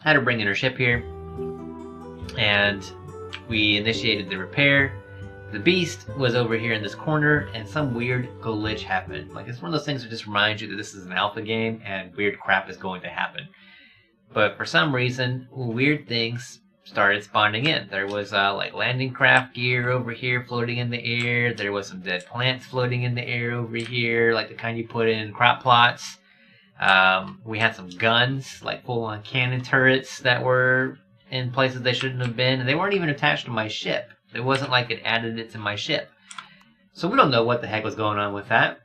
had her bring in her ship here, and we initiated the repair. The beast was over here in this corner, and some weird glitch happened. Like, it's one of those things that just reminds you that this is an alpha game, and weird crap is going to happen. But for some reason, weird things started spawning in. There was like landing craft gear over here floating in the air. There was some dead plants floating in the air over here, like the kind you put in crop plots. We had some guns, like full-on cannon turrets that were in places they shouldn't have been. And they weren't even attached to my ship. It wasn't like it added it to my ship. So we don't know what the heck was going on with that.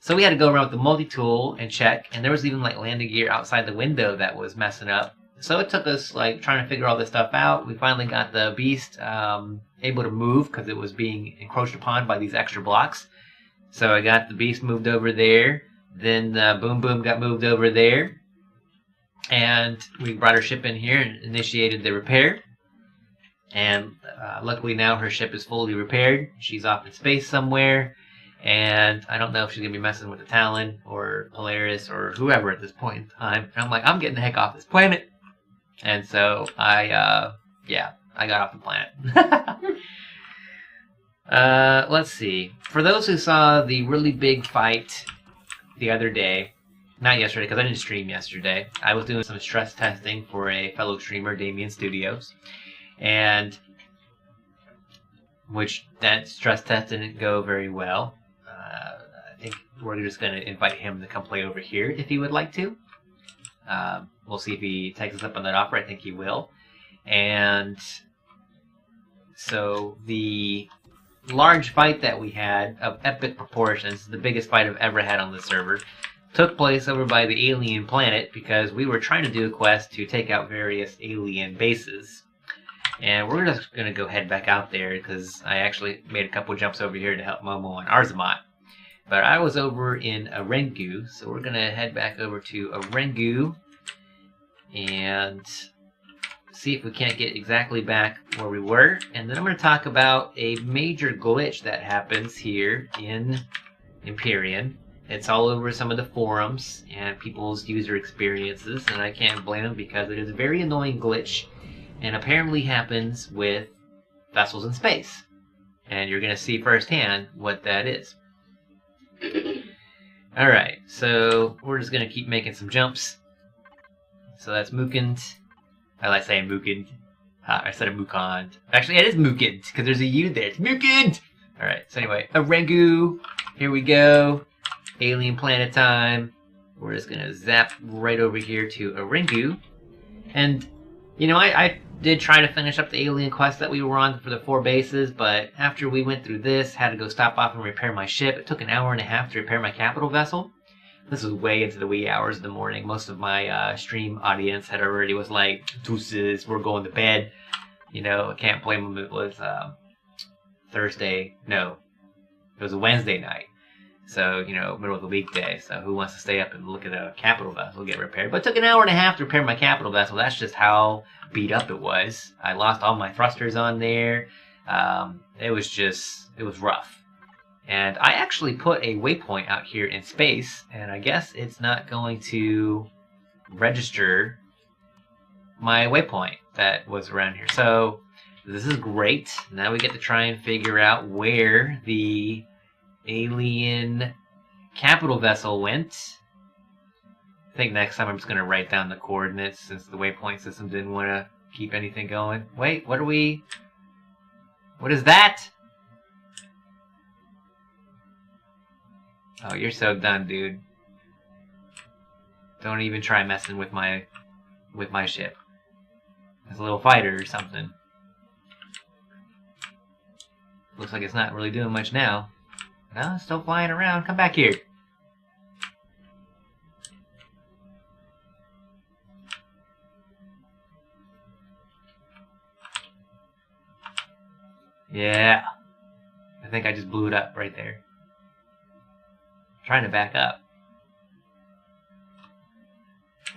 So we had to go around with the multi-tool and check, and there was even like landing gear outside the window that was messing up. So it took us like trying to figure all this stuff out. We finally got the beast able to move because it was being encroached upon by these extra blocks. So I got the beast moved over there. Then Boom Boom got moved over there. And we brought her ship in here and initiated the repair. And luckily now her ship is fully repaired. She's off in space somewhere. And I don't know if she's going to be messing with the Talon or Polaris or whoever at this point in time. And I'm like, I'm getting the heck off this planet. And so I got off the planet. Let's see. For those who saw the really big fight the other day, not yesterday because I didn't stream yesterday, I was doing some stress testing for a fellow streamer, Damien Studios. And which that stress test didn't go very well. I think we're just going to invite him to come play over here if he would like to. We'll see if he takes us up on that offer. I think he will. And so the large fight that we had of epic proportions, the biggest fight I've ever had on the server, took place over by the alien planet because we were trying to do a quest to take out various alien bases. And we're just going to go head back out there because I actually made a couple jumps over here to help Momo and Arzamat. But I was over in Arengu, so we're going to head back over to Arengu and see if we can't get exactly back where we were. And then I'm going to talk about a major glitch that happens here in Empyrion. It's all over some of the forums and people's user experiences, and I can't blame them because it is a very annoying glitch. And apparently happens with vessels in space. And you're going to see firsthand what that is. Alright, so we're just going to keep making some jumps. So that's Mukund. I like saying Mukund. I said a Mukond. Actually, it is Mukund, because there's a U there. It's Mukund! Alright, so anyway, Arengu. Here we go. Alien planet time. We're just going to zap right over here to Arengu. And, you know, I did try to finish up the alien quest that we were on for the 4 bases, but after we went through this, had to go stop off and repair my ship. It took an hour and a half to repair my capital vessel. This was way into the wee hours of the morning. Most of my stream audience had already was like, deuces, we're going to bed. You know, I can't blame them. It was Thursday. No, it was a Wednesday night. So, you know, middle of the weekday. So who wants to stay up and look at a capital vessel get repaired? But it took an hour and a half to repair my capital vessel. That's just how beat up it was. I lost all my thrusters on there. It was rough. And I actually put a waypoint out here in space, and I guess it's not going to register my waypoint that was around here. So this is great. Now we get to try and figure out where the alien capital vessel went. I think next time I'm just going to write down the coordinates since the waypoint system didn't want to keep anything going. Wait, what is that? Oh, you're so done, dude. Don't even try messing with my ship. It's a little fighter or something. Looks like it's not really doing much now. No, it's still flying around. Come back here. Yeah. I think I just blew it up right there. I'm trying to back up.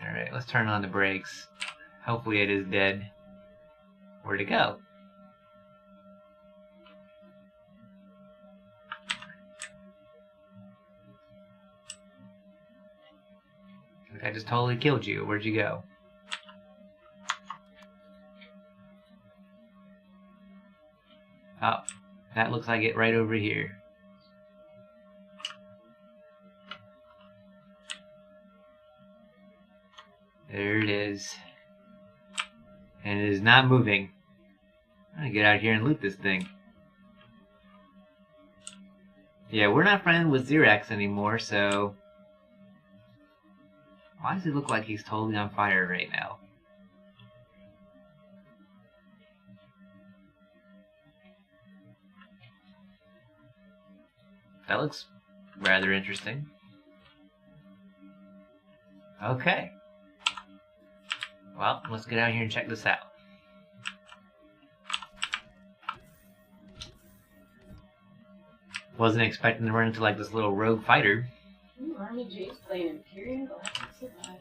Alright, let's turn on the brakes. Hopefully it is dead. Where'd it go? I just totally killed you. Where'd you go? Oh, that looks like it right over here. There it is. And it is not moving. I'm gonna get out here and loot this thing. Yeah, we're not friends with Xerax anymore, so... Why does it look like he's totally on fire right now? That looks rather interesting. Okay. Well, let's get out here and check this out. Wasn't expecting to run into like this little rogue fighter. Army J's playing Empyrion Galactic Survival.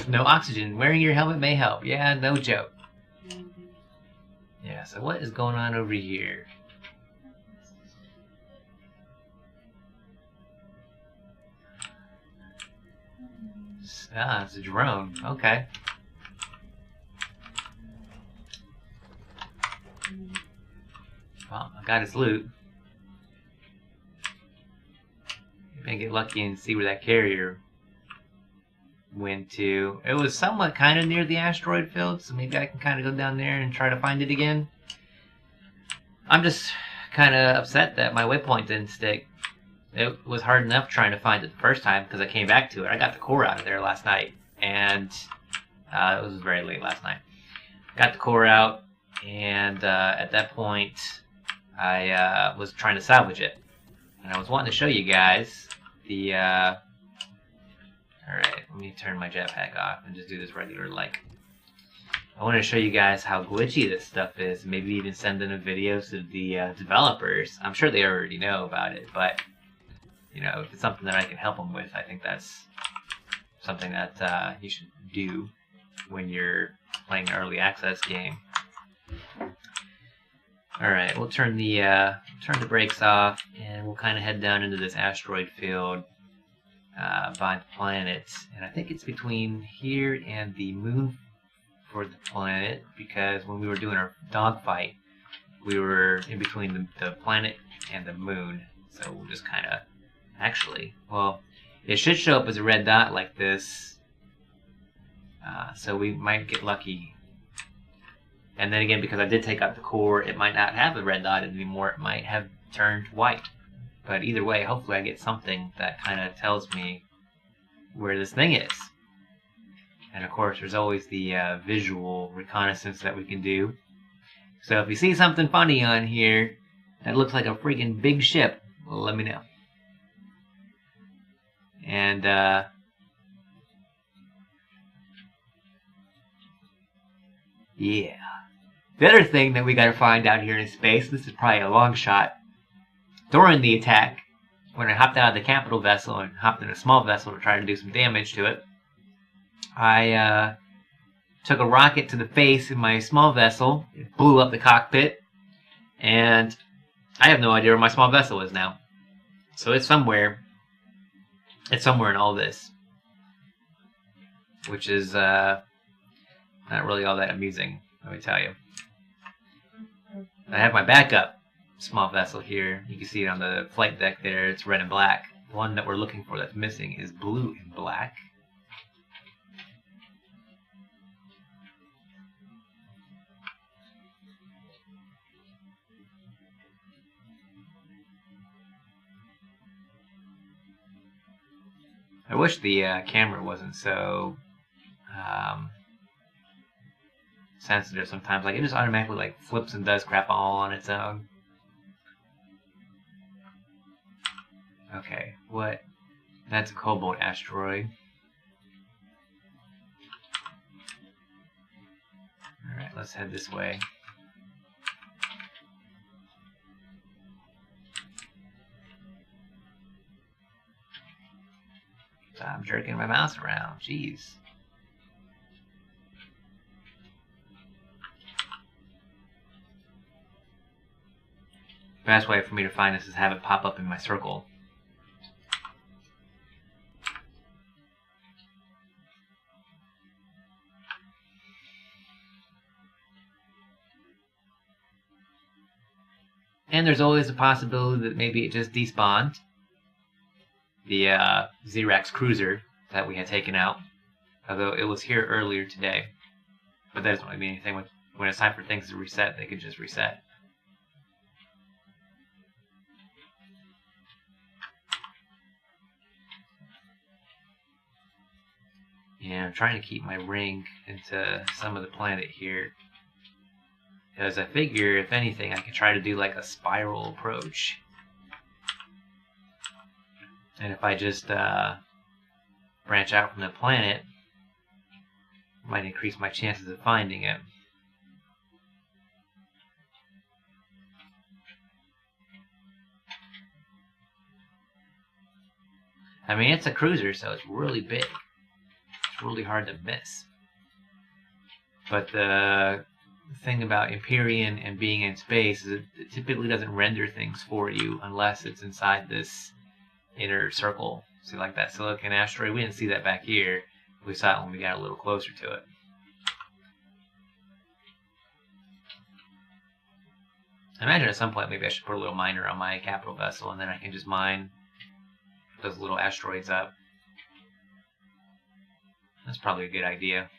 No oxygen. Wearing your helmet may help. Yeah, no joke. Yeah, so what is going on over here? Ah, it's a drone. Okay. Well, I got his loot. Maybe get lucky and see where that carrier went to. It was somewhat kind of near the asteroid field, so maybe I can kind of go down there and try to find it again. I'm just kind of upset that my waypoint didn't stick. It was hard enough trying to find it the first time because I came back to it. I got the core out of there last night, and it was very late last night. Got the core out, and at that point, I was trying to salvage it. And I was wanting to show you guys the... Alright, let me turn my jetpack off and just do this regular like. I want to show you guys how glitchy this stuff is. Maybe even send in a video to the developers. I'm sure they already know about it, but you know, if it's something that I can help them with, I think that's something that you should do when you're playing an early access game. Alright, we'll turn the brakes off, and we'll kind of head down into this asteroid field by the planet. And I think it's between here and the moon for the planet, because when we were doing our dogfight, we were in between the planet and the moon. So we'll just kind of... Actually, well, it should show up as a red dot like this. So we might get lucky. And then again, because I did take out the core, it might not have a red dot anymore. It might have turned white. But either way, hopefully I get something that kind of tells me where this thing is. And of course, there's always the visual reconnaissance that we can do. So if you see something funny on here that looks like a freaking big ship, well, let me know. And yeah. The other thing that we gotta find out here in space, this is probably a long shot. During the attack, when I hopped out of the capital vessel and hopped in a small vessel to try to do some damage to it, I took a rocket to the face in my small vessel. It blew up the cockpit, and I have no idea where my small vessel is now. So it's somewhere. It's somewhere in all this, which is not really all that amusing, let me tell you. I have my backup small vessel here. You can see it on the flight deck there. It's red and black. The one that we're looking for that's missing is blue and black. I wish the camera wasn't so sensitive sometimes. Like, it just automatically like flips and does crap all on its own. Okay, what? That's a cobalt asteroid. Alright, let's head this way. I'm jerking my mouse around. Jeez. Best way for me to find this is have it pop up in my circle. And there's always a possibility that maybe it just despawned the Xerax cruiser that we had taken out. Although it was here earlier today. But that doesn't really mean anything. When it's time for things to reset, they could just reset. Yeah, I'm trying to keep my ring into some of the planet here. Because I figure, if anything, I could try to do like a spiral approach. And if I just branch out from the planet, it might increase my chances of finding it. I mean, it's a cruiser, so it's really big. It's really hard to miss. But the thing about Empyrion and being in space is it typically doesn't render things for you unless it's inside this inner circle. See, like that silicon asteroid? We didn't see that back here. We saw it when we got a little closer to it. I imagine at some point maybe I should put a little miner on my capital vessel and then I can just mine those little asteroids up. That's probably a good idea.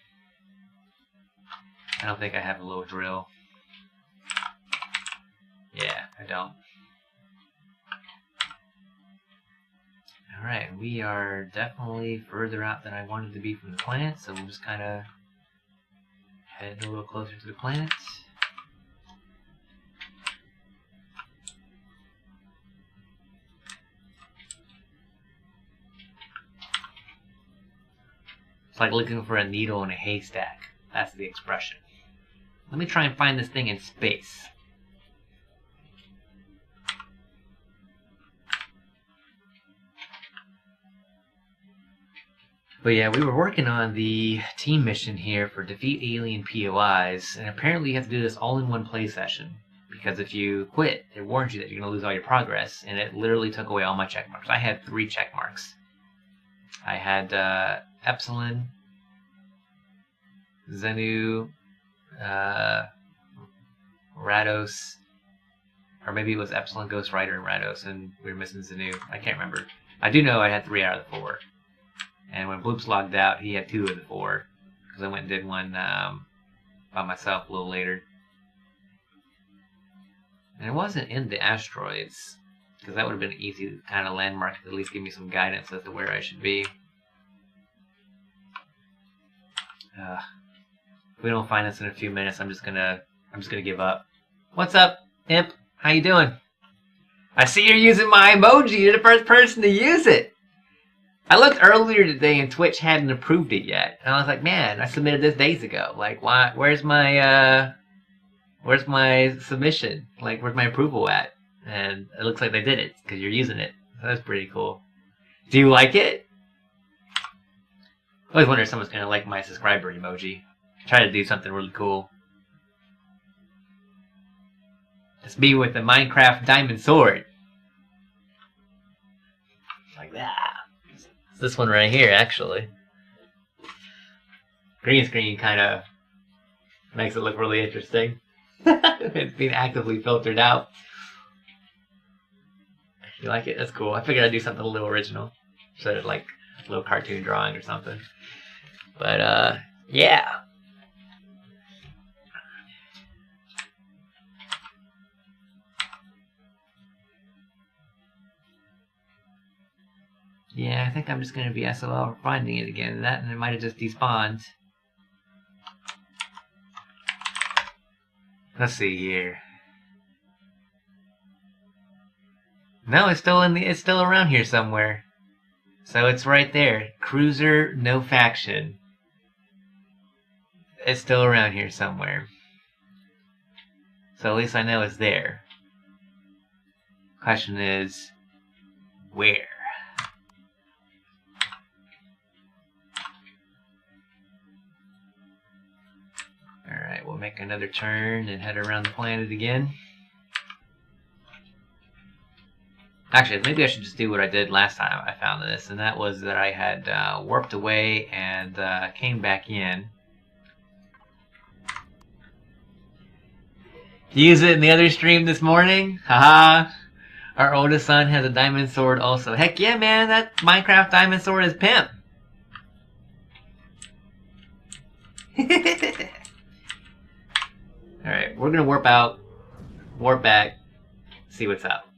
I don't think I have a little drill. Yeah, I don't. Alright, we are definitely further out than I wanted to be from the planet, so we'll just kind of head a little closer to the planet. It's like looking for a needle in a haystack. That's the expression. Let me try and find this thing in space. But yeah, we were working on the team mission here for defeat alien POIs, and apparently you have to do this all in one play session. Because if you quit, it warns you that you're going to lose all your progress, and it literally took away all my check marks. I had 3 check marks. I had Epsilon, Xenu, Rados, or maybe it was Epsilon, Ghost Rider, and Rados, and we were missing Xenu. I can't remember. I do know I had 3 out of the 4. And when Bloops logged out, he had 2 of the 4. Because I went and did one by myself a little later. And it wasn't in the asteroids. Because that would have been an easy kind of landmark to at least give me some guidance as to where I should be. If we don't find this in a few minutes, I'm just gonna give up. What's up, Imp? How you doing? I see you're using my emoji. You're the first person to use it. I looked earlier today and Twitch hadn't approved it yet, and I was like, man, I submitted this days ago. Like, why? Where's my submission? Like, where's my approval at? And it looks like they did it because you're using it. So that's pretty cool. Do you like it? I always wonder if someone's gonna like my subscriber emoji. Try to do something really cool. It's me with the Minecraft diamond sword. Like that. It's this one right here, actually. Green screen kind of makes it look really interesting. It's being actively filtered out. You like it? That's cool. I figured I'd do something a little original. Instead of like a little cartoon drawing or something. But, yeah. Yeah, I think I'm just going to be SOL for finding it again. And it might have just despawned. Let's see here. No, it's still around here somewhere. So it's right there. Cruiser, no faction. It's still around here somewhere. So at least I know it's there. Question is, where? Alright, we'll make another turn and head around the planet again. Actually, maybe I should just do what I did last time I found this, and that was that I had warped away and came back in. Use it in the other stream this morning. Haha. Our oldest son has a diamond sword also. Heck yeah, man. That Minecraft diamond sword is pimp. Alright, we're gonna warp out, warp back, see what's up.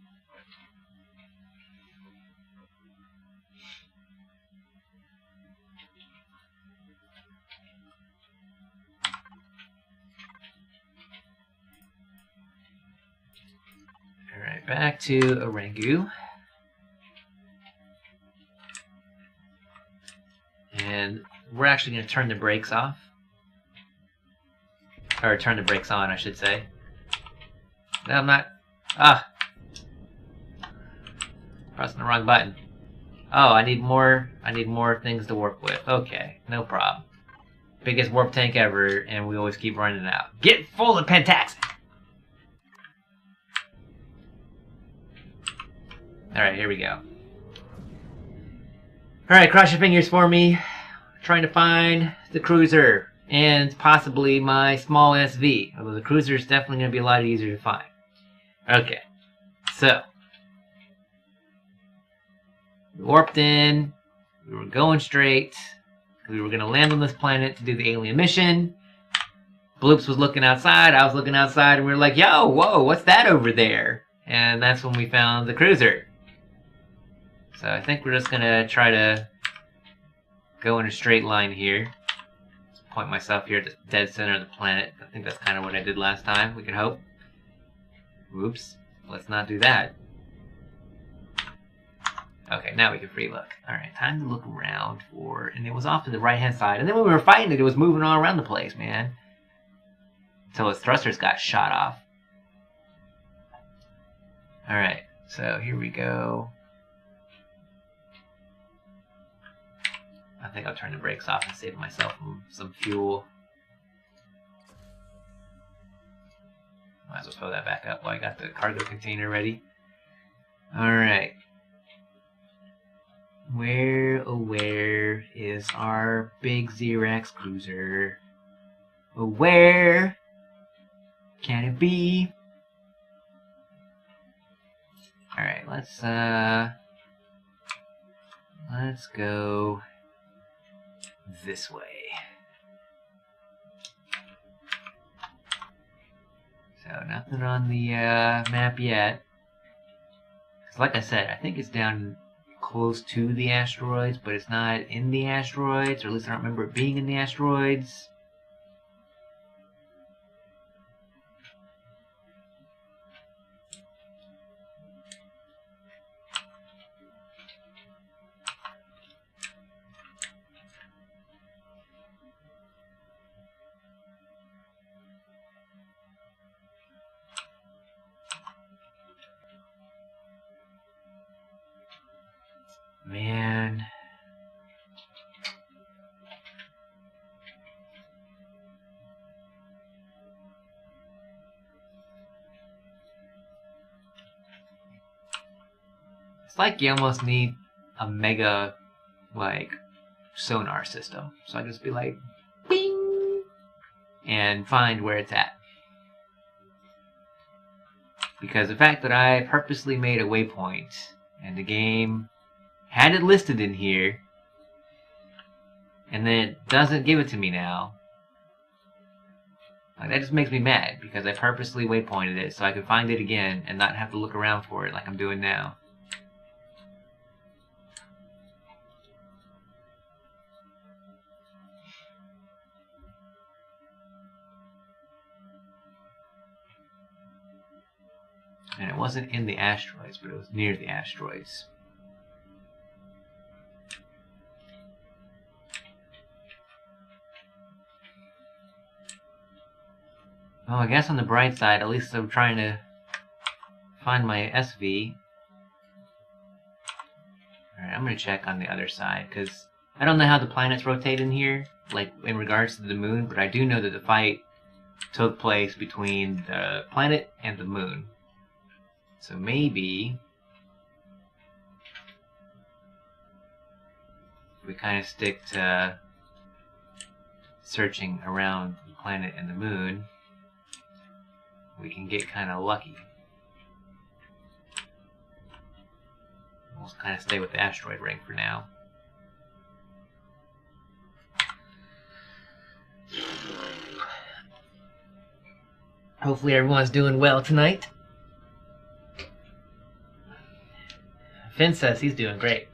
Alright, back to Orangu. And we're actually going to turn the brakes off. Or turn the brakes on, I should say. No, I'm not. Ah! Pressing the wrong button. Oh, I need more things to work with. Okay, no problem. Biggest warp tank ever, and we always keep running out. Get full of pentaxin! Alright, here we go. Alright, cross your fingers for me. Trying to find the cruiser and possibly my small SV. Although the cruiser is definitely going to be a lot easier to find. Okay, so we warped in. We were going straight. We were going to land on this planet to do the alien mission. Bloops was looking outside. I was looking outside, and we were like, yo, whoa, what's that over there? And that's when we found the cruiser. So I think we're just going to try to go in a straight line here. Just point myself here at the dead center of the planet. I think that's kind of what I did last time. We can hope. Whoops. Let's not do that. Okay, now we can free look. Alright, time to look around for... And it was off to the right-hand side. And then when we were fighting it, it was moving all around the place, man. Until its thrusters got shot off. Alright, so here we go. I think I'll turn the brakes off and save myself some fuel. Might as well throw that back up while I got the cargo container ready. Alright. Where, oh where is our big Xerax cruiser? Oh where can it be? Alright, let's go this way. So nothing on the map yet. 'Cause like I said, I think it's down close to the asteroids, but it's not in the asteroids, or at least I don't remember it being in the asteroids. Man. It's like you almost need a mega, like, sonar system. So I just be like, bing! And find where it's at. Because the fact that I purposely made a waypoint and the game had it listed in here, and then it doesn't give it to me now. Like, that just makes me mad, because I purposely waypointed it so I could find it again and not have to look around for it like I'm doing now. And it wasn't in the asteroids, but it was near the asteroids. Well, I guess on the bright side, at least I'm trying to find my SV. Alright, I'm going to check on the other side, because I don't know how the planets rotate in here, like in regards to the moon, but I do know that the fight took place between the planet and the moon. So maybe we kind of stick to searching around the planet and the moon. we can get kind of lucky. We'll kind of stay with the asteroid ring for now. Hopefully everyone's doing well tonight. Finn says he's doing great.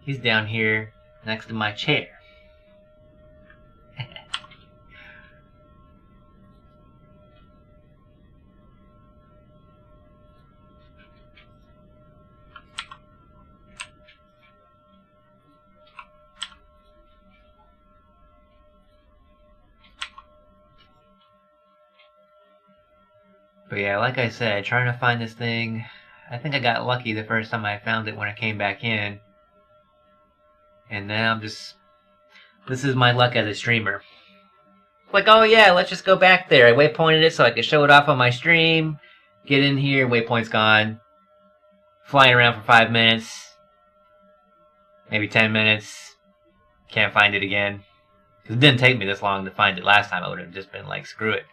He's down here next to my chair. But yeah, like I said, trying to find this thing, I think I got lucky the first time I found it when I came back in. And now I'm just... This is my luck as a streamer. Like, oh yeah, let's just go back there. I waypointed it so I could show it off on my stream. Get in here, waypoint's gone. Flying around for 5 minutes. Maybe 10 minutes. Can't find it again. Because it didn't take me this long to find it last time. I would have just been like, screw it.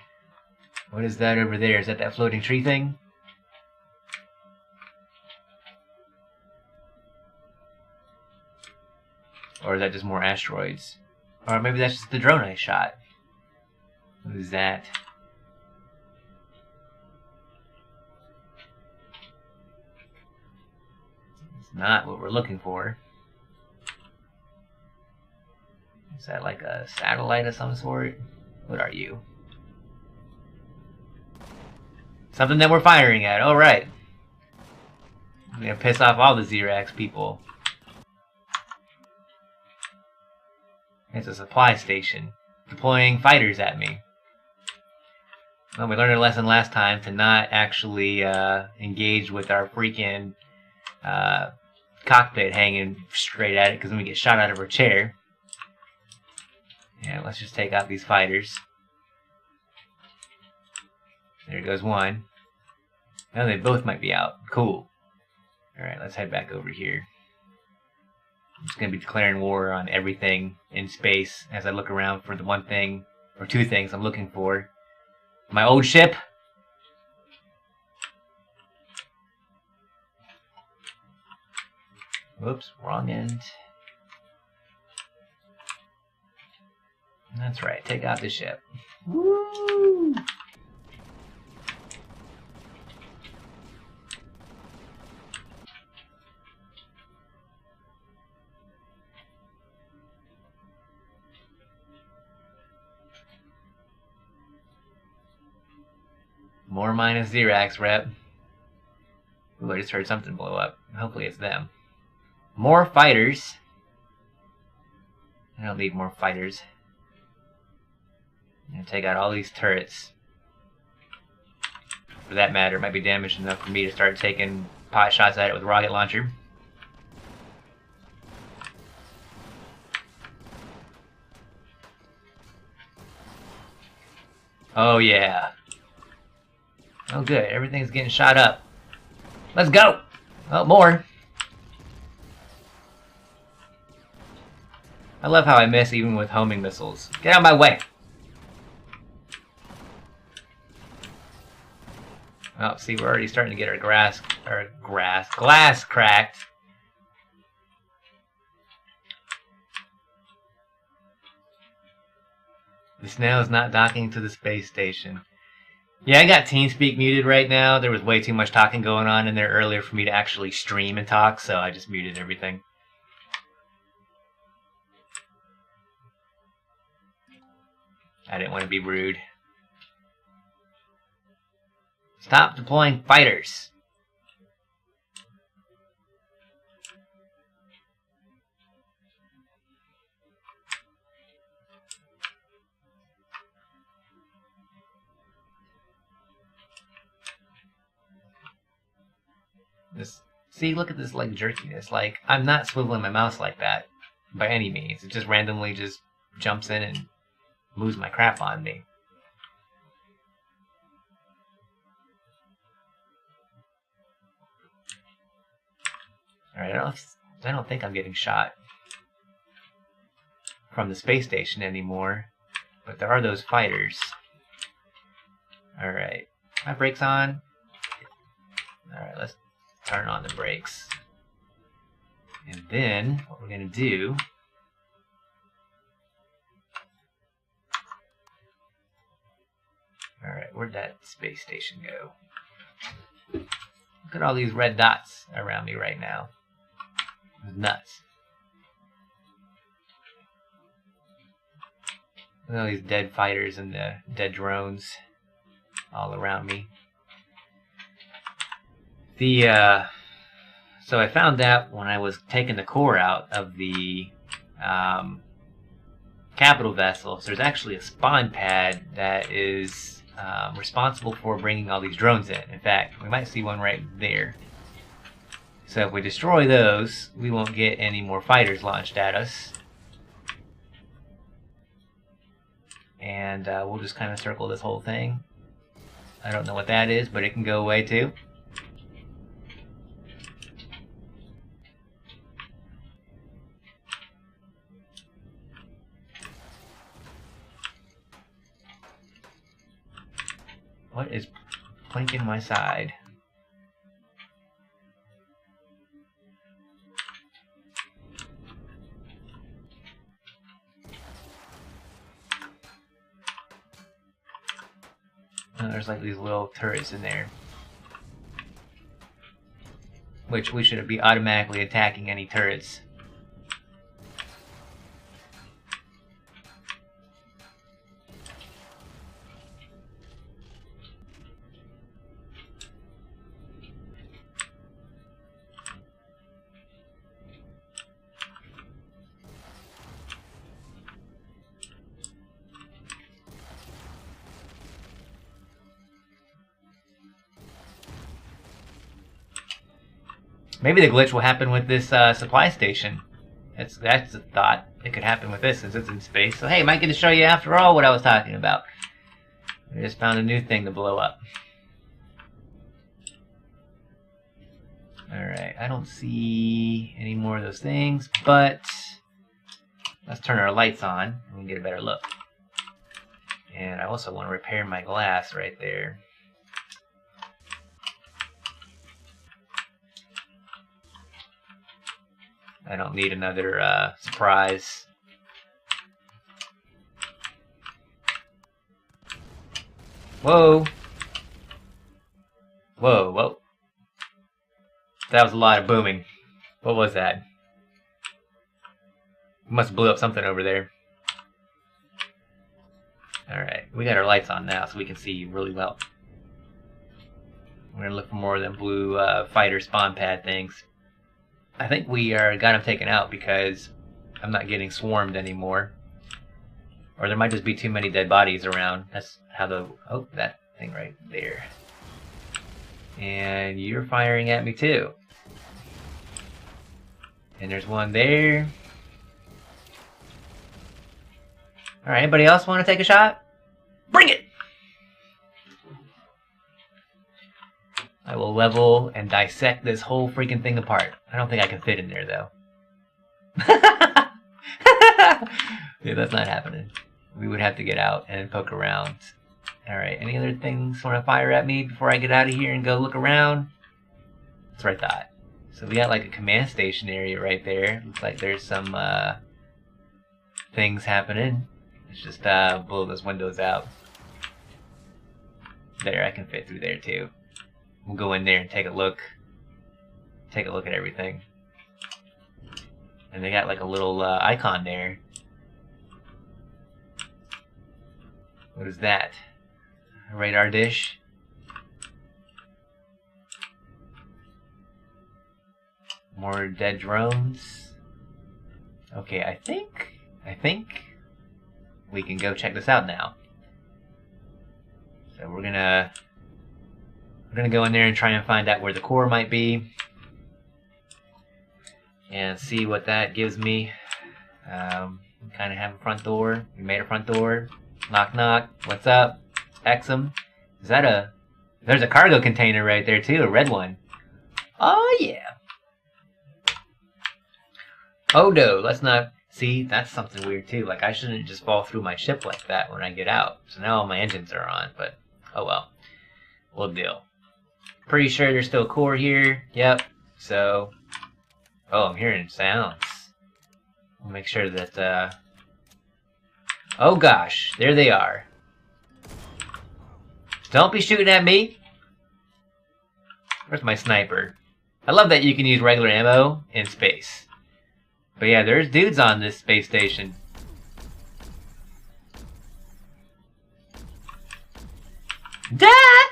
What is that over there? Is that floating tree thing? Or is that just more asteroids? Or maybe that's just the drone I shot. What is that? It's not what we're looking for. Is that like a satellite of some sort? What are you? Something that we're firing at. Oh, right. I'm gonna piss off all the Xerax people. It's a supply station. Deploying fighters at me. Well, we learned a lesson last time to not actually engage with our freaking cockpit hanging straight at it, because then we get shot out of our chair. Yeah, let's just take out these fighters. There goes one. Now they both might be out. Cool. Alright, let's head back over here. I'm just going to be declaring war on everything in space as I look around for the one thing, or two things I'm looking for. My old ship. Whoops, wrong end. That's right, take out the ship. Woo! More minus Xerax rep. Ooh, I just heard something blow up. Hopefully it's them. More fighters. I don't need more fighters. I'm gonna take out all these turrets. For that matter, it might be damaged enough for me to start taking pot shots at it with a rocket launcher. Oh yeah. Oh good, everything's getting shot up. Let's go! Oh, more. I love how I miss even with homing missiles. Get out of my way! Oh, see, we're already starting to get our glass cracked. The snail is not docking to the space station. Yeah, I got TeamSpeak muted right now. There was way too much talking going on in there earlier for me to actually stream and talk, so I just muted everything. I didn't want to be rude. Stop deploying fighters. See, look at this like jerkiness. Like, I'm not swiveling my mouse like that by any means. It just randomly just jumps in and moves my crap on me. Alright, I don't think I'm getting shot from the space station anymore. But there are those fighters. Alright. My brakes on. Alright, let's turn on the brakes. And then, what we're going to do... Alright, where'd that space station go? Look at all these red dots around me right now. It's nuts. Look at all these dead fighters and the dead drones all around me. So I found out when I was taking the core out of the capital vessel, so there's actually a spawn pad that is responsible for bringing all these drones in. In fact, we might see one right there. So if we destroy those, we won't get any more fighters launched at us. And we'll just kind of circle this whole thing. I don't know what that is, but it can go away too. What is plinking my side? Oh, there's like these little turrets in there, which we should be automatically attacking any turrets. Maybe the glitch will happen with this supply station. That's a thought. It could happen with this since it's in space. So hey, might get to show you after all what I was talking about. I just found a new thing to blow up. Alright, I don't see any more of those things, but let's turn our lights on and we can get a better look. And I also want to repair my glass right there. I don't need another surprise. Whoa. Whoa, whoa. That was a lot of booming. What was that? Must have blew up something over there. Alright, we got our lights on now so we can see really well. We're going to look for more of them blue fighter spawn pad things. I think we got them taken out because I'm not getting swarmed anymore. Or there might just be too many dead bodies around. That's how the... Oh, that thing right there. And you're firing at me too. And there's one there. Alright, anybody else want to take a shot? Bring it! I will level and dissect this whole freaking thing apart. I don't think I can fit in there, though. Yeah, that's not happening. We would have to get out and poke around. Alright, any other things want to fire at me before I get out of here and go look around? That's what I thought. So we got like a command station area right there. Looks like there's some things happening. Let's just blow those windows out. There, I can fit through there too. We'll go in there and take a look. Take a look at everything. And they got like a little icon there. What is that? A radar dish? More dead drones. Okay, I think we can go check this out now. So we're gonna go in there and try and find out where the core might be and see what that gives me. We kind of have a front door. We made a front door. Knock knock. What's up? Exim. Is that a... There's a cargo container right there too, a red one. Oh yeah. Oh no, let's not... See, that's something weird too. Like I shouldn't just fall through my ship like that when I get out. So now all my engines are on, but Oh well. We'll deal. Pretty sure there's still a core here. Yep. So... Oh, I'm hearing sounds. I'll make sure that, Oh gosh, there they are. Don't be shooting at me! Where's my sniper? I love that you can use regular ammo in space. But yeah, there's dudes on this space station. Dad!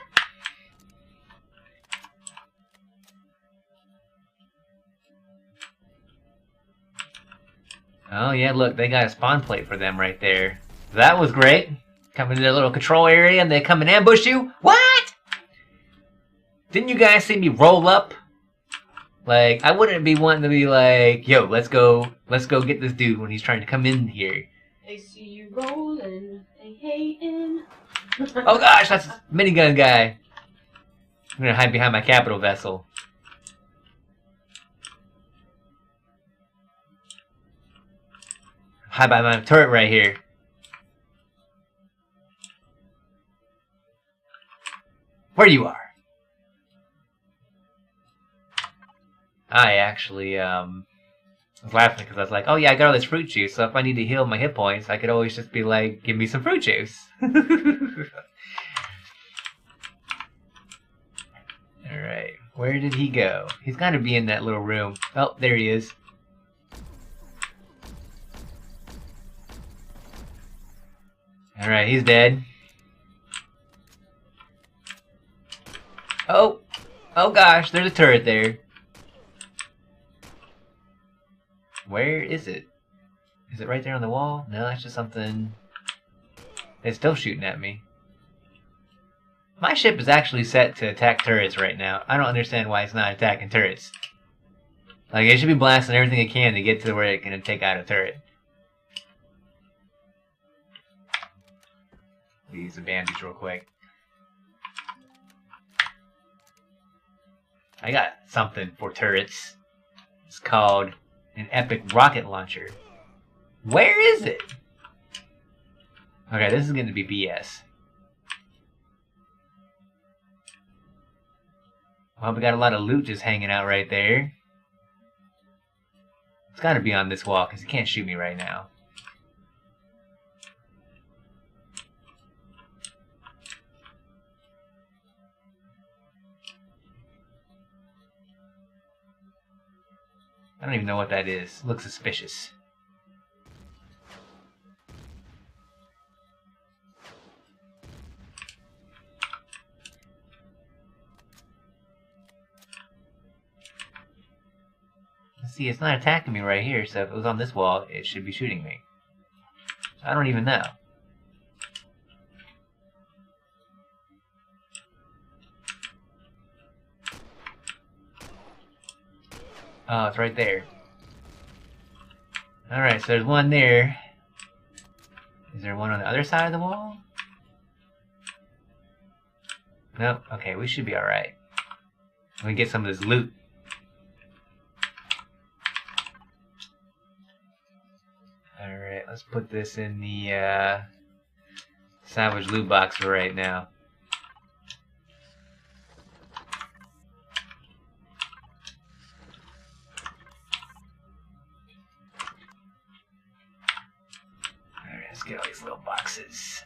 Oh yeah, look, they got a spawn plate for them right there. That was great. Come into their little control area and they come and ambush you? What? Didn't you guys see me roll up? Like, I wouldn't be wanting to be like, yo, let's go get this dude when he's trying to come in here. They see you rolling, they hating. Oh gosh, that's a minigun guy. I'm gonna hide behind my capital vessel. Hide by my turret right here. Where you are. I actually, was laughing because I was like, oh yeah, I got all this fruit juice, so if I need to heal my hit points, I could always just be like, give me some fruit juice. Alright, where did he go? He's gotta be in that little room. Oh, there he is. Alright, he's dead. Oh! Oh gosh, there's a turret there. Where is it? Is it right there on the wall? No, that's just something... It's still shooting at me. My ship is actually set to attack turrets right now. I don't understand why it's not attacking turrets. Like, it should be blasting everything it can to get to where it can take out a turret. Use a bandage real quick. I got something for turrets. It's called an epic rocket launcher. Where is it? Okay, this is going to be BS. Well, we got a lot of loot just hanging out right there. It's got to be on this wall because he can't shoot me right now. I don't even know what that is. It looks suspicious. See, it's not attacking me right here, so if it was on this wall, it should be shooting me. I don't even know. Oh, it's right there. Alright, so there's one there. Is there one on the other side of the wall? Nope. Okay, we should be alright. Let me get some of this loot. Alright, let's put this in the salvage loot box for right now. Let's get all these little boxes.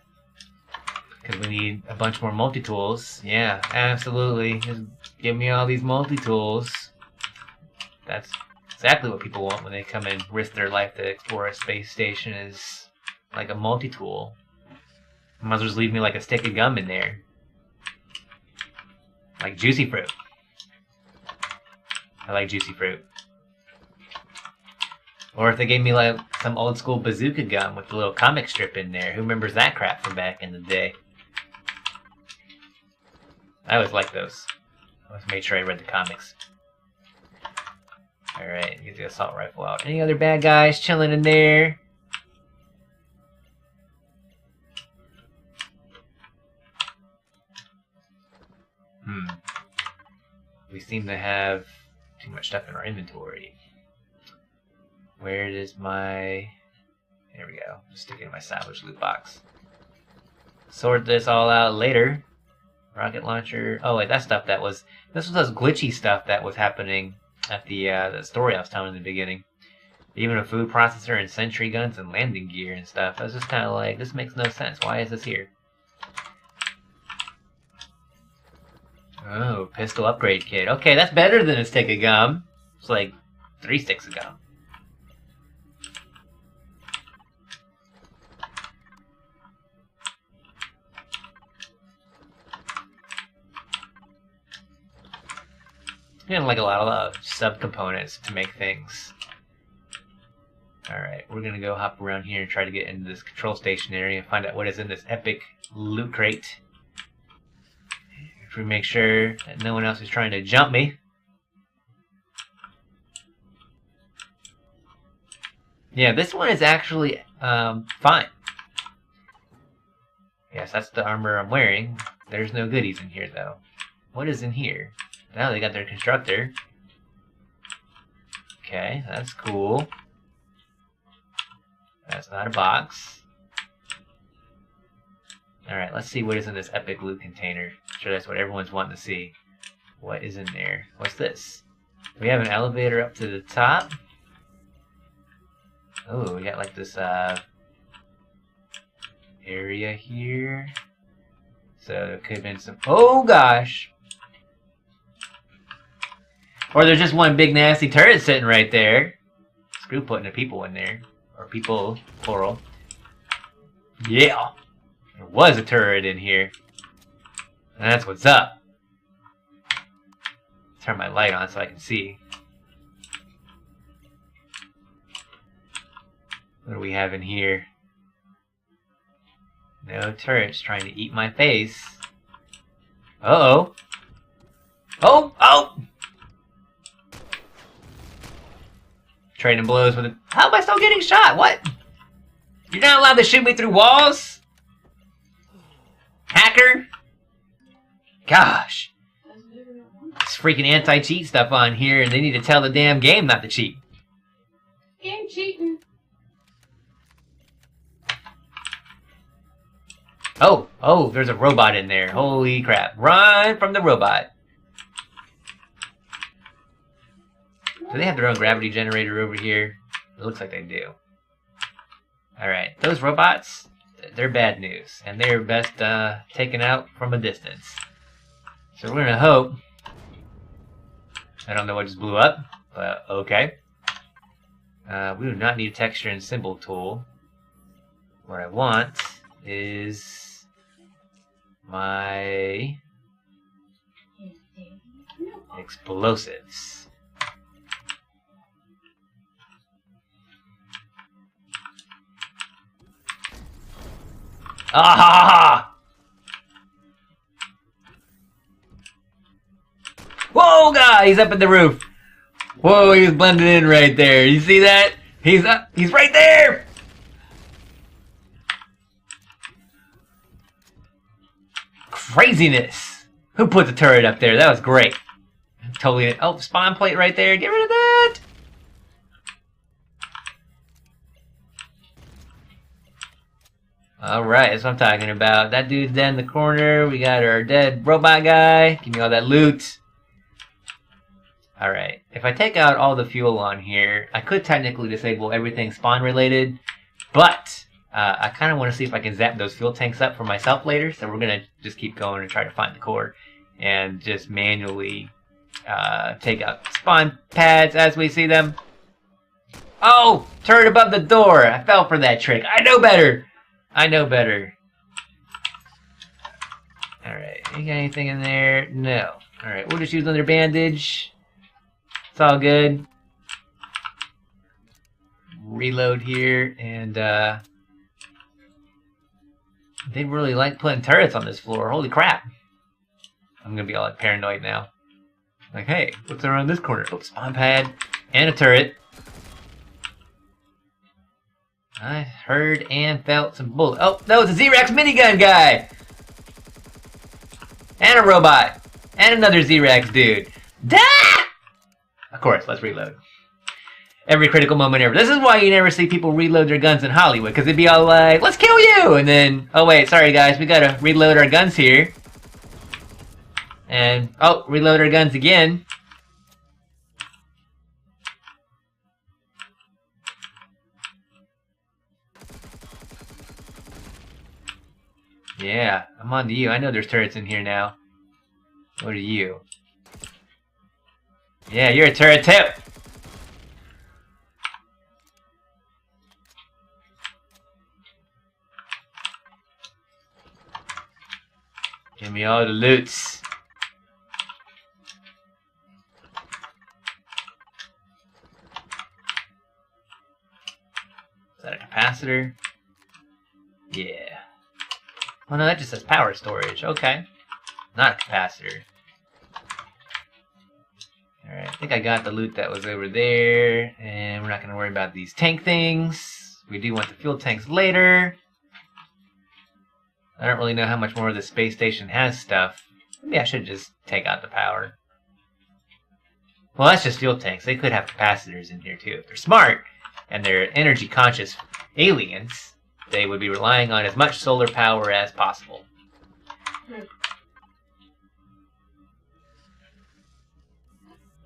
Because we need a bunch more multi-tools. Yeah, absolutely. Just give me all these multi-tools. That's exactly what people want when they come and risk their life to explore a space station, is like a multi-tool. Might as well just leave me like a stick of gum in there. Like juicy fruit. I like juicy fruit. Or if they gave me like some old school bazooka gun with a little comic strip in there. Who remembers that crap from back in the day? I always liked those. I always made sure I read the comics. Alright, get the assault rifle out. Any other bad guys chilling in there? We seem to have too much stuff in our inventory. Where is my... There we go. Just stick it in my salvage loot box. Sort this all out later. Rocket launcher. Oh wait, that stuff that was... This was those glitchy stuff that was happening at the story I was telling in the beginning. Even a food processor and sentry guns and landing gear and stuff. I was just kind of like, this makes no sense. Why is this here? Oh, pistol upgrade kit. Okay, that's better than a stick of gum. It's like 3 sticks of gum. And like a lot of subcomponents to make things. Alright, we're gonna go hop around here and try to get into this control station area and find out what is in this epic loot crate. If we make sure that no one else is trying to jump me. Yeah, this one is actually fine. Yes, that's the armor I'm wearing. There's no goodies in here though. What is in here? Now they got their constructor. Okay, that's cool. That's not a box. Alright, let's see what is in this epic loot container. I'm sure that's what everyone's wanting to see. What is in there? What's this? We have an elevator up to the top. Oh, we got like this area here. So there could have been some... Oh gosh! Or there's just one big nasty turret sitting right there. Screw putting the people in there. Or people, plural. Yeah! There was a turret in here. That's what's up. Turn my light on so I can see. What do we have in here? No turrets trying to eat my face. Uh-oh. Oh! Oh! Trading blows with it. How am I still getting shot? What? You're not allowed to shoot me through walls? Hacker? Gosh. It's freaking anti-cheat stuff on here, and they need to tell the damn game not to cheat. Game cheating. Oh, there's a robot in there. Holy crap. Run from the robot. Do they have their own gravity generator over here? It looks like they do. Alright, those robots, they're bad news. And they're best taken out from a distance. So we're gonna hope... I don't know what just blew up, but okay. We do not need a texture and symbol tool. What I want is... my... explosives. Ah! Whoa, God! He's up at the roof. Whoa, he's blended in right there. You see that? He's up. He's right there. Craziness. Who put the turret up there? That was great. Totally. Oh, spawn plate right there. Get rid of that. Alright, that's what I'm talking about. That dude's dead in the corner. We got our dead robot guy. Give me all that loot. Alright, if I take out all the fuel on here, I could technically disable everything spawn related, but I kind of want to see if I can zap those fuel tanks up for myself later, so we're going to just keep going and try to find the core and just manually take out spawn pads as we see them. Oh! Turret above the door! I fell for that trick. I know better! I know better. Alright, you got anything in there? No. Alright, we'll just use another bandage. It's all good. Reload here, and they really like putting turrets on this floor. Holy crap. I'm gonna be all like paranoid now. Like, hey, what's around this corner? Oh, spawn pad and a turret. I heard and felt some bullets. Oh, no, it's a Z-Rex minigun guy! And a robot. And another Z-Rex dude. Da! Of course, let's reload. Every critical moment ever. This is why you never see people reload their guns in Hollywood, because they'd be all like, let's kill you! And then, oh wait, sorry guys, we gotta reload our guns here. And, oh, reload our guns again. Yeah, I'm on to you. I know there's turrets in here now. What are you? Yeah, you're a turret too! Give me all the loots. Is that a capacitor? Yeah. Oh no, that just says power storage. Okay. Not a capacitor. Alright, I think I got the loot that was over there. And we're not going to worry about these tank things. We do want the fuel tanks later. I don't really know how much more of the space station has stuff. Maybe I should just take out the power. Well, that's just fuel tanks. They could have capacitors in here too. If they're smart and they're energy conscious aliens, they would be relying on as much solar power as possible.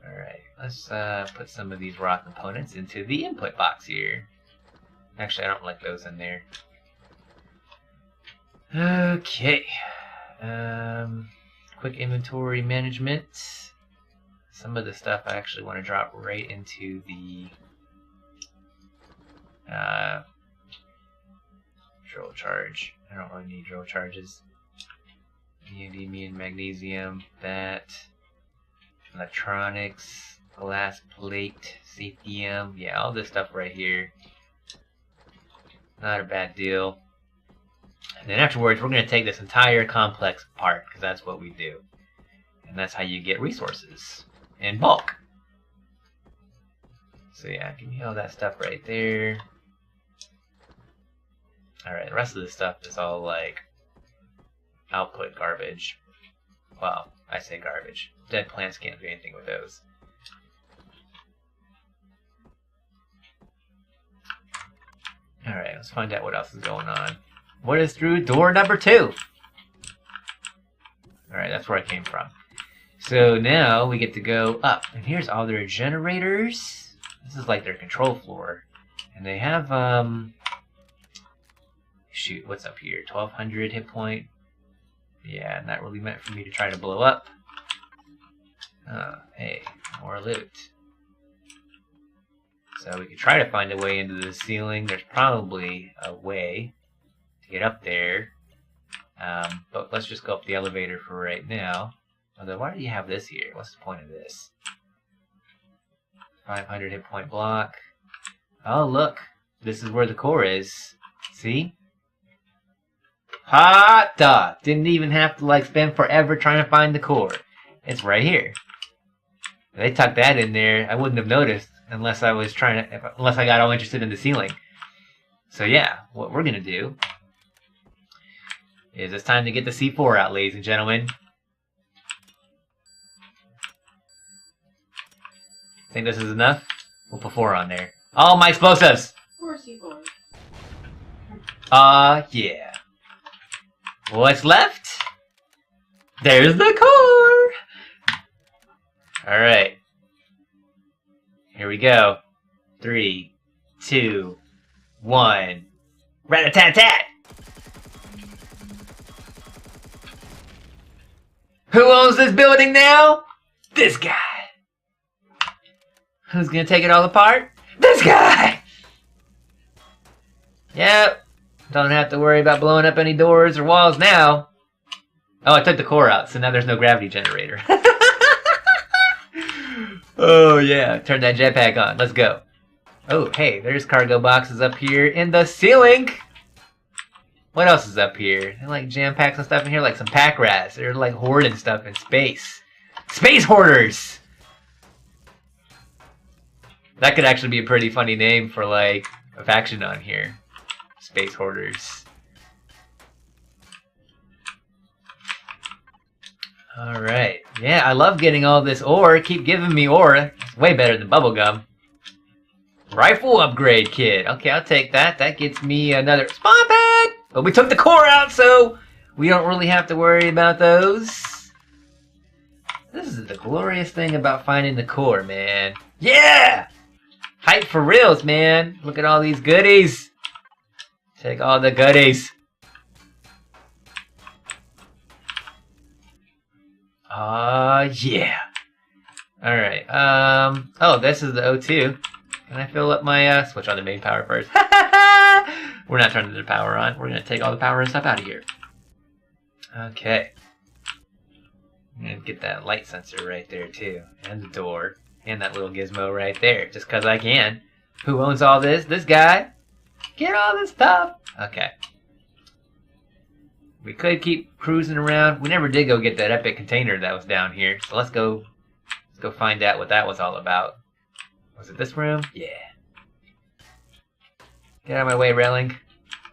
Alright, let's put some of these raw components into the input box here. Actually, I don't like those in there. Okay. Quick inventory management. Some of the stuff I actually want to drop right into the drill charge. I don't really need drill charges. Neodymium, magnesium, that. Electronics, glass plate, CPM. Yeah, all this stuff right here. Not a bad deal. And then afterwards, we're going to take this entire complex apart, because that's what we do. And that's how you get resources in bulk. So yeah, give me all that stuff right there. Alright, the rest of this stuff is all like output garbage. Well, I say garbage. Dead plants can't do anything with those. Alright, let's find out what else is going on. What is through door number 2? Alright, that's where I came from. So now we get to go up. And here's all their generators. This is like their control floor. And they have, shoot, what's up here? 1200 hit point. Yeah, not really meant for me to try to blow up. Hey, more loot. So we could try to find a way into the ceiling. There's probably a way to get up there. But let's just go up the elevator for right now. Although, why do you have this here? What's the point of this? 500 hit point block. Oh, look. This is where the core is. See? Hot dog! Didn't even have to like spend forever trying to find the core. It's right here. If they tucked that in there, I wouldn't have noticed unless I was unless I got all interested in the ceiling. So yeah, what we're gonna do is it's time to get the C4 out, ladies and gentlemen. Think this is enough? We'll put 4 on there. All my explosives! 4 C4. Yeah. What's left? There's the core! Alright. Here we go. 3, 2, 1. Rat-a-tat-tat! Who owns this building now? This guy! Who's gonna take it all apart? This guy! Yep. Don't have to worry about blowing up any doors or walls now. Oh, I took the core out, so now there's no gravity generator. Oh, yeah. Turn that jetpack on. Let's go. Oh, hey, there's cargo boxes up here in the ceiling. What else is up here? They're like jam packs and stuff in here, like some pack rats. They're like hoarding stuff in space. Space hoarders! That could actually be a pretty funny name for like a faction on here. Space hoarders. Alright. Yeah, I love getting all this ore. Keep giving me ore. It's way better than bubblegum. Rifle upgrade kit. Okay, I'll take that. That gets me another spawn pad. But we took the core out, so we don't really have to worry about those. the glorious thing about finding the core, man. Yeah! Hype for reals, man. Look at all these goodies. Take all the goodies. Yeah. Alright, oh, this is the O2. Can I fill up my, switch on the main power first? We're not turning the power on. We're gonna take all the power and stuff out of here. Okay. I'm gonna get that light sensor right there, too. And the door. And that little gizmo right there. Just because I can. Who owns all this? This guy. Get all this stuff. Okay. We could keep cruising around. We never did go get that epic container that was down here. So let's go find out what that was all about. Was it this room? Yeah. Get out of my way, Railing.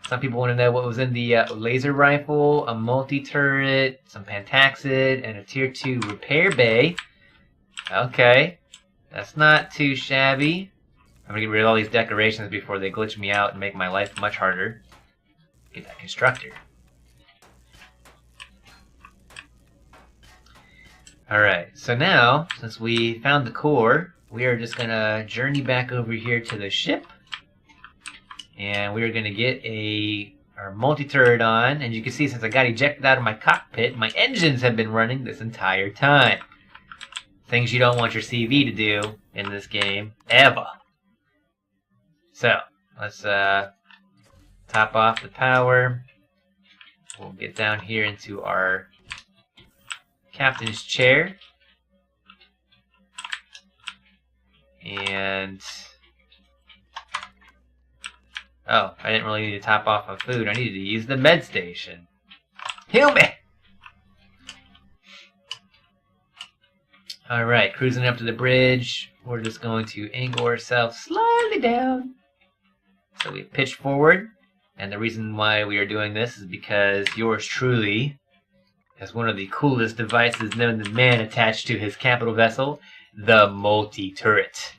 Some people want to know what was in the laser rifle, a multi-turret, some pentaxid, and a tier 2 repair bay. Okay. That's not too shabby. I'm going to get rid of all these decorations before they glitch me out and make my life much harder. Get that constructor. Alright, so now, since we found the core, we are just going to journey back over here to the ship. And we are going to get our multi-turret on. And you can see, since I got ejected out of my cockpit, my engines have been running this entire time. Things you don't want your CV to do in this game, ever. So, let's top off the power. We'll get down here into our captain's chair. And oh, I didn't really need to top off my food. I needed to use the med station. Heal me! Alright, cruising up to the bridge. We're just going to angle ourselves slightly down. So we pitch forward. And the reason why we are doing this is because yours truly has one of the coolest devices known to man attached to his capital vessel, the multi-turret.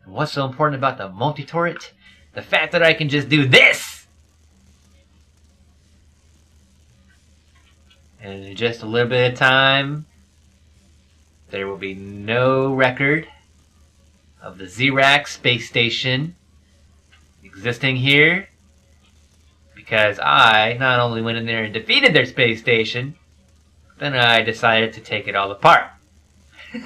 And what's so important about the multi-turret? The fact that I can just do this! And in just a little bit of time, there will be no record of the Xerax space station existing here, because I not only went in there and defeated their space station, then I decided to take it all apart. So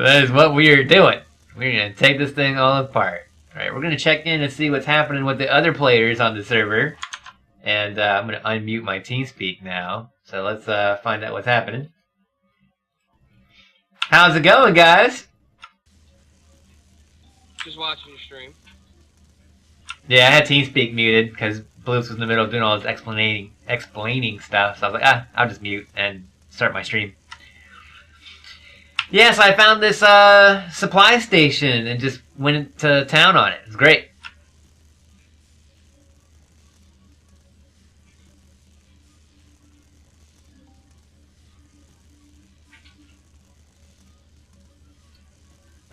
that is what we are doing. We're going to take this thing all apart. Alright, we're going to check in and see what's happening with the other players on the server. And I'm going to unmute my TeamSpeak now. So let's find out what's happening. How's it going, guys? Just watching your stream. Yeah, I had TeamSpeak muted because Blues was in the middle of doing all this explaining stuff. So I was like, I'll just mute and start my stream. Yeah, so I found this supply station and just went to town on it. It was great.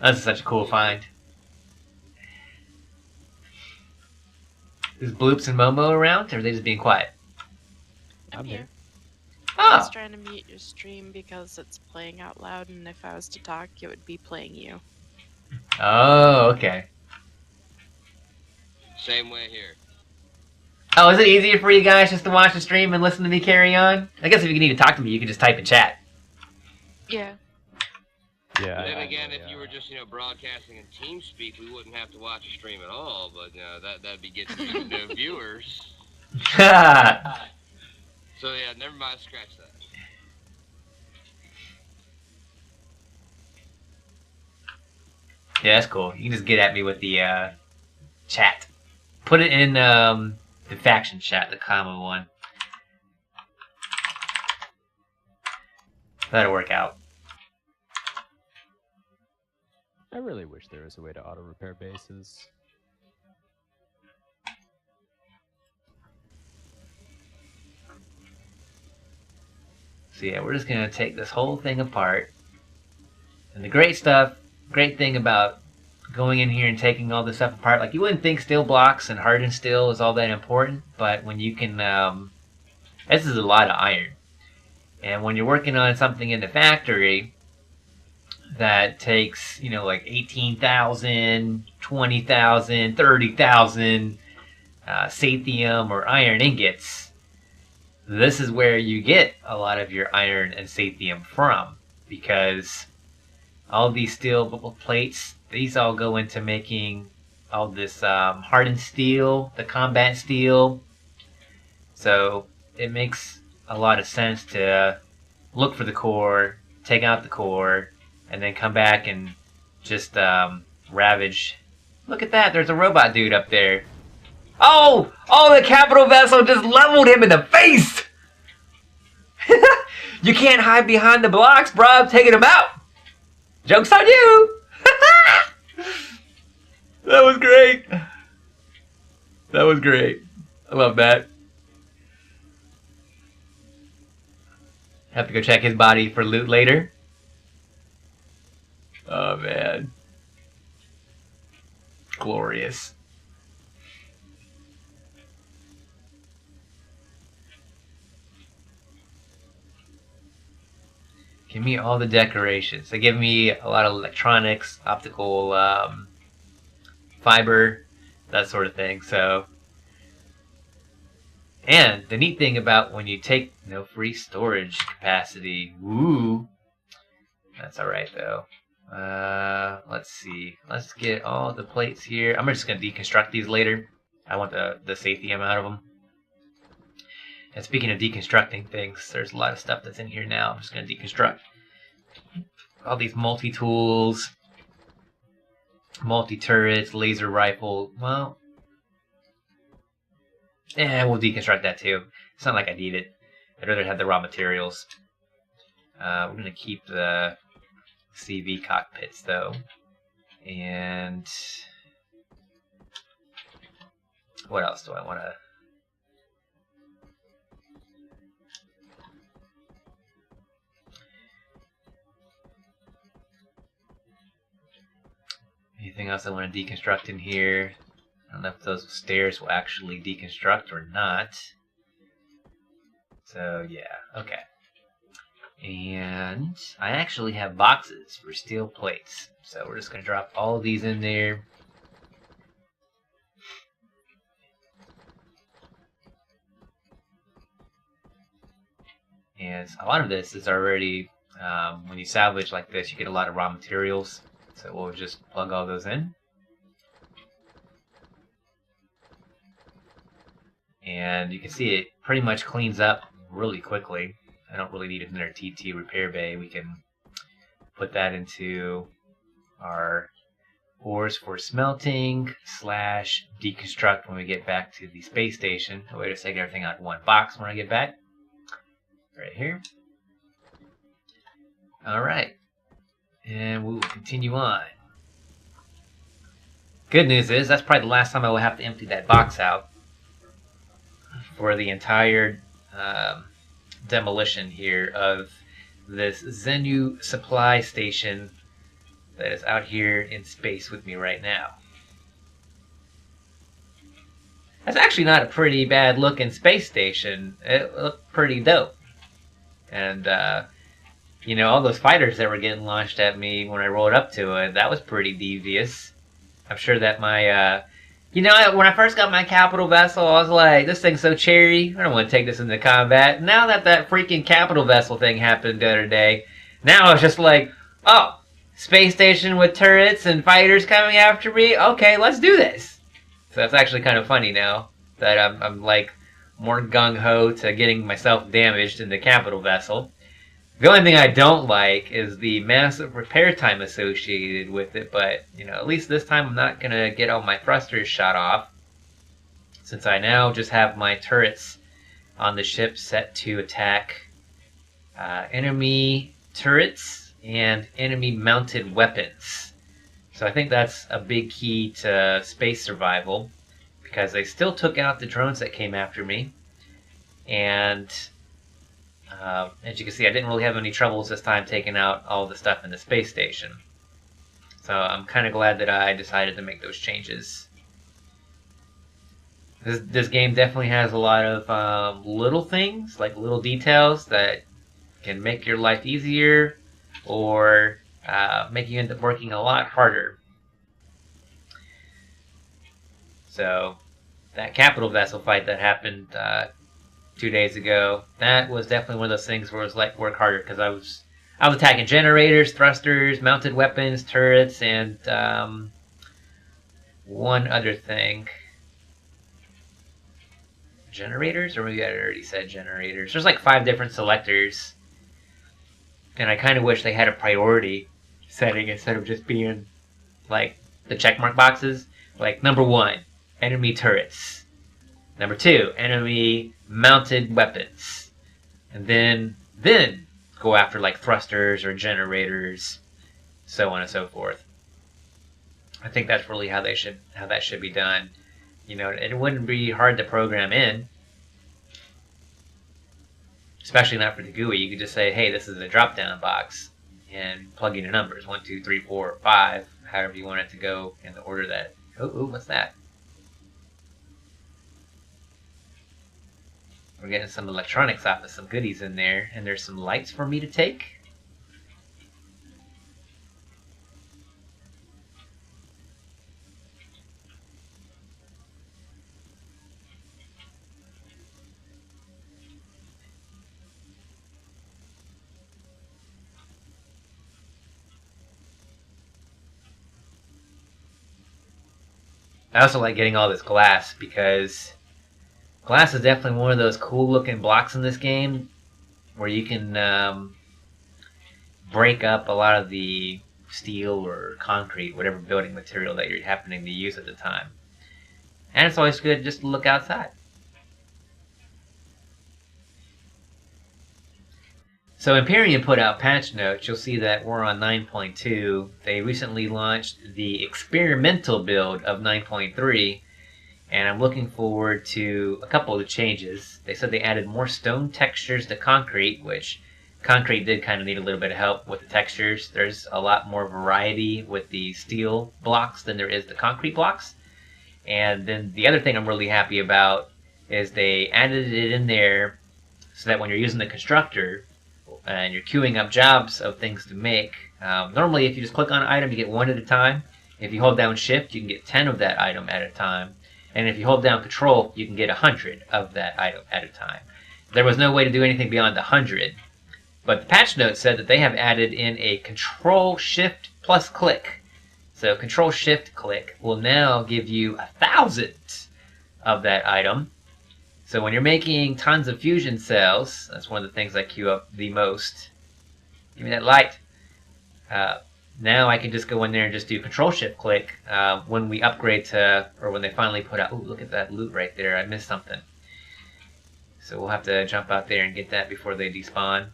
This is such a cool find. Is Bloops and Momo around, or are they just being quiet? I'm here. Oh. I was trying to mute your stream because it's playing out loud, and if I was to talk, it would be playing you. Oh, okay. Same way here. Oh, is it easier for you guys just to watch the stream and listen to me carry on? I guess if you need to talk to me, you can just type in chat. Yeah. Yeah. Then again, if you were just, broadcasting in TeamSpeak, we wouldn't have to watch a stream at all, but, that'd be getting you no viewers. So, yeah, never mind, scratch that. Yeah, that's cool. You can just get at me with the chat. Put it in the faction chat, the common one. That'll work out. I really wish there was a way to auto repair bases. So yeah, we're just gonna take this whole thing apart. And the great thing about going in here and taking all this stuff apart, like you wouldn't think steel blocks and hardened steel is all that important, but when you can, this is a lot of iron. And when you're working on something in the factory that takes, you know, like 18,000, 20,000, 30,000 sathium or iron ingots, this is where you get a lot of your iron and sathium from, because all these steel plates, these all go into making all this hardened steel, the combat steel. So it makes a lot of sense to look for the core, take out the core, and then come back and just ravage. Look at that, there's a robot dude up there. Oh! Oh, the capital vessel just leveled him in the face! You can't hide behind the blocks, bro. I'm taking him out. Joke's on you! That was great. That was great. I love that. Have to go check his body for loot later. Oh, man. Glorious. Give me all the decorations. They give me a lot of electronics, optical fiber, that sort of thing. So, and the neat thing about when you take no free storage capacity, woo, that's all right though. Let's see. Let's get all the plates here. I'm just gonna deconstruct these later. I want the sathium out of them. And speaking of deconstructing things, there's a lot of stuff that's in here now. I'm just going to deconstruct all these multi-tools, multi-turrets, laser rifle. Well, we'll deconstruct that too. It's not like I need it. I'd rather have the raw materials. We're going to keep the CV cockpits though. And what else do I want to... Anything else I want to deconstruct in here? I don't know if those stairs will actually deconstruct or not. So yeah, okay. And I actually have boxes for steel plates. So we're just going to drop all of these in there. And a lot of this is already, when you salvage like this, you get a lot of raw materials. So we'll just plug all those in. And you can see it pretty much cleans up really quickly. I don't really need another TT repair bay. We can put that into our ores for smelting / deconstruct when we get back to the space station. A way to take everything out in one box when I get back. Right here. Alright. And we will continue on. Good news is, that's probably the last time I will have to empty that box out for the entire demolition here of this Xenu supply station that is out here in space with me right now. That's actually not a pretty bad looking space station. It looked pretty dope. And you know, all those fighters that were getting launched at me when I rolled up to it, that was pretty devious. I'm sure that my, you know, when I first got my capital vessel, I was like, this thing's so cherry, I don't want to take this into combat. Now that that freaking capital vessel thing happened the other day, now I was just like, oh, space station with turrets and fighters coming after me? Okay, let's do this. So that's actually kind of funny now that I'm like more gung-ho to getting myself damaged in the capital vessel. The only thing I don't like is the massive repair time associated with it, but, you know, at least this time I'm not going to get all my thrusters shot off, since I now just have my turrets on the ship set to attack enemy turrets and enemy mounted weapons. So I think that's a big key to space survival, because they still took out the drones that came after me, and as you can see, I didn't really have any troubles this time taking out all the stuff in the space station. So I'm kind of glad that I decided to make those changes. This game definitely has a lot of little things, like little details that can make your life easier or make you end up working a lot harder. So that capital vessel fight that happened 2 days ago, that was definitely one of those things where it was like work harder, because I was attacking generators, thrusters, mounted weapons, turrets, and one other thing. Generators? Or maybe I already said generators. There's like 5 different selectors. And I kind of wish they had a priority setting instead of just being like the checkmark boxes. Like number 1, enemy turrets. Number 2, enemy mounted weapons. And then go after like thrusters or generators, so on and so forth. I think that's really how that should be done. You know, it wouldn't be hard to program in, especially not for the GUI. You could just say, hey, this is a drop-down box, and plug in your numbers, 1, 2, 3, 4, 5, however you want it to go in the order that. Oh, what's that? We're getting some electronics off of some goodies in there, and there's some lights for me to take. I also like getting all this glass, because glass is definitely one of those cool looking blocks in this game where you can break up a lot of the steel or concrete, whatever building material that you're happening to use at the time. And it's always good just to look outside. So Empyrion put out patch notes. You'll see that we're on 9.2. They recently launched the experimental build of 9.3, and I'm looking forward to a couple of the changes. They said they added more stone textures to concrete, which concrete did kind of need a little bit of help with the textures. There's a lot more variety with the steel blocks than there is the concrete blocks. And then the other thing I'm really happy about is they added it in there so that when you're using the constructor and you're queuing up jobs of things to make, normally if you just click on an item, you get 1 at a time. If you hold down shift, you can get 10 of that item at a time. And if you hold down control, you can get 100 of that item at a time. There was no way to do anything beyond 100. But the patch notes said that they have added in a control shift plus click. So control shift click will now give you 1,000 of that item. So when you're making tons of fusion cells, that's one of the things I queue up the most. Give me that light. Now I can just go in there and just do control shift click when we upgrade to, or when they finally put out, oh, look at that loot right there. I missed something. So we'll have to jump out there and get that before they despawn.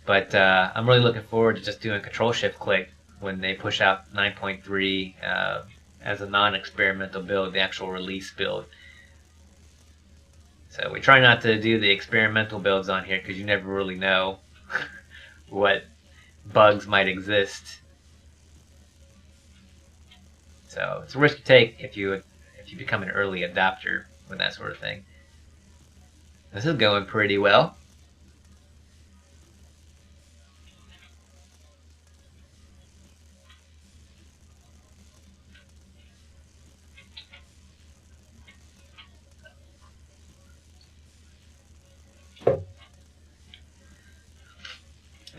But I'm really looking forward to just doing control shift click when they push out 9.3 as a non-experimental build, the actual release build. So we try not to do the experimental builds on here because you never really know what bugs might exist. So it's a risk to take if you become an early adopter with that sort of thing. This is going pretty well.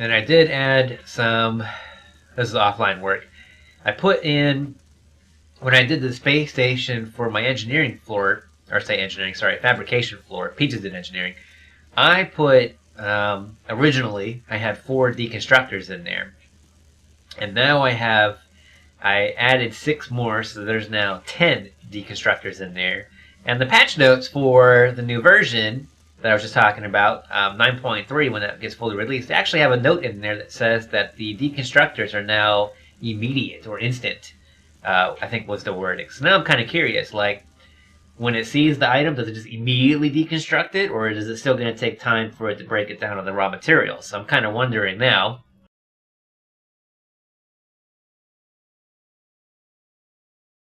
And I did add some, this is offline work, I put in, when I did the space station for my engineering floor, or say engineering, sorry, fabrication floor, Peaches did engineering, I put, originally, I had 4 deconstructors in there. And now I added 6 more, so there's now 10 deconstructors in there. And the patch notes for the new version that I was just talking about, 9.3, when that gets fully released, they actually have a note in there that says that the deconstructors are now immediate or instant, I think was the wording. So now I'm kind of curious, like, when it sees the item, does it just immediately deconstruct it, or is it still going to take time for it to break it down on the raw materials? So I'm kind of wondering now,